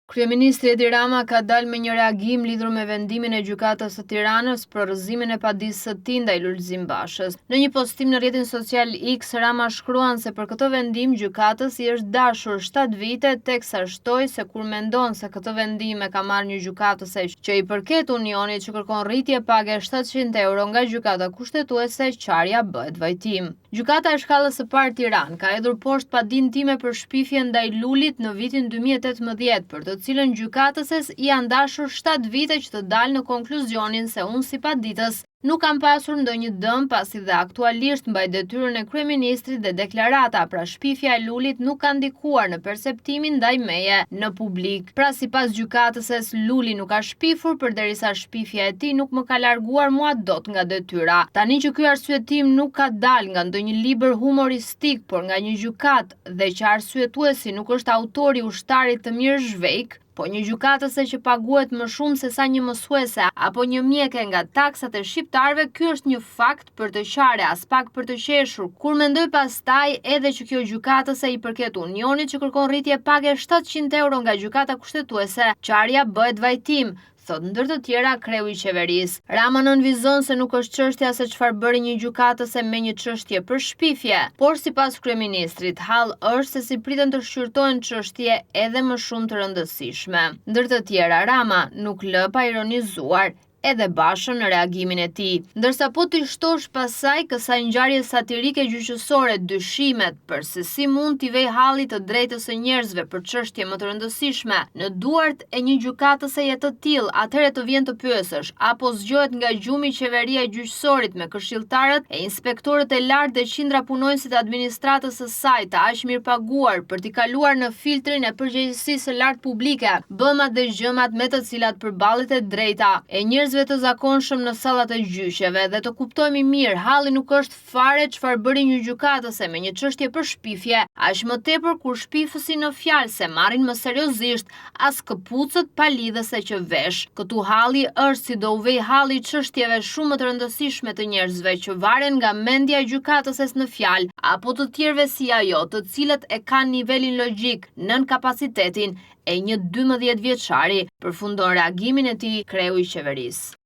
Kryeministri Edi Rama ka dalë me një reagim lidhur me vendimin e gjykatës së Tiranës për rrëzimin e padisë së tij ndaj Lulzim Bashës. Në një postim në rrjetin social X, Rama shkruan se për këtë vendim gjykatës i është dashur 7 vite, teksa shtoi se kur mendon se këtë vendim e ka marrë një gjykatëse që i përket Unionit që kërkon rritje page 700 euro nga gjykata kushtetuese, qarja bëhet vajtim. Gjykata e shkallës së parë Tiranë ka hedhur poshtë padinë time për shpifje ndaj Lulit në vitin 2018, për të cilën gjykatëses i janë dashur 7 vite që të dalë në konkluzionin se unë si paditës nuk kam pasur ndonjë dëm, pasi dhe aktualisht mbaj detyrën e kryeministrit dhe deklarata, pra shpifja e Lulit nuk ka ndikuar në perceptimin ndaj meje në publik. Pra sipas gjykatëses, Luli nuk ka shpifur përderisa shpifja e tij nuk më ka larguar mua dot nga detyra. Tani që ky arsyetim nuk ka dalë nga ndonjë libër humoristik, por nga një gjykatë dhe që arsyetuesi nuk është autori ushtarit të mirë zhvejk, po një gjykatëse që paguhet më shumë se sa një mësuese apo një mjeke nga taksat e shqiptarëve, ky është një fakt për të qarë, as pak për të qeshur. Kur mendoj pastaj edhe që kjo gjykatëse i përket Unionit që kërkon rritje page 700 euro nga gjykata kushtetuese, qarja bëhet vajtim, thot ndër të tjera kreu i qeverisë. Rama nënvizon se nuk është çështja se çfarë bëri një gjykatëse me një çështje për shpifje, por sipas kryeministrit, hall është se si priten të shqyrtohen çështje edhe më shumë të rëndësishme. Ndër të tjera, Rama nuk lë pa ironizuar edhe Bashën në reagimin e tij. Ndërsa po t'i shtosh pasaj kësaj ngjarje satirike gjyqësore dyshimet për se si mund t'i vej halli të drejtës së njerëzve për çështje më të rëndësishme në duart e një gjykatëse të tillë, atëherë të vjen të pyesësh, apo zgjohet nga gjumi qeveria e gjyqësorit me këshilltarët e inspektorët e lartë dhe qindra punonësit e administratës së saj të aq mirëpaguar për t'i kaluar në filtrin e përgjegjësisë së lartë publike, bëmat dhe gjëmat me të cilat përballet e drejta e njerëzve të zakonshëm në sallat e gjyqeve, dhe të kuptojmë mirë, halli nuk është fare çfarë bëri një gjykatëse me një çështje për shpifje, aq më tepër kur shpifësi në fjalë se marrin më seriozisht as këpucët palidhëse që vesh. Këtu halli është si do u vej halli çështjeve shumë më të rëndësishme të njerëzve që varen nga mendja e gjykatëses në fjalë, apo të tjerëve si ajo, të cilët e kanë nivelin logjik nën kapacitetin e një 12 vjeçari, përfundon reagimin e tij kreu i qeverisë.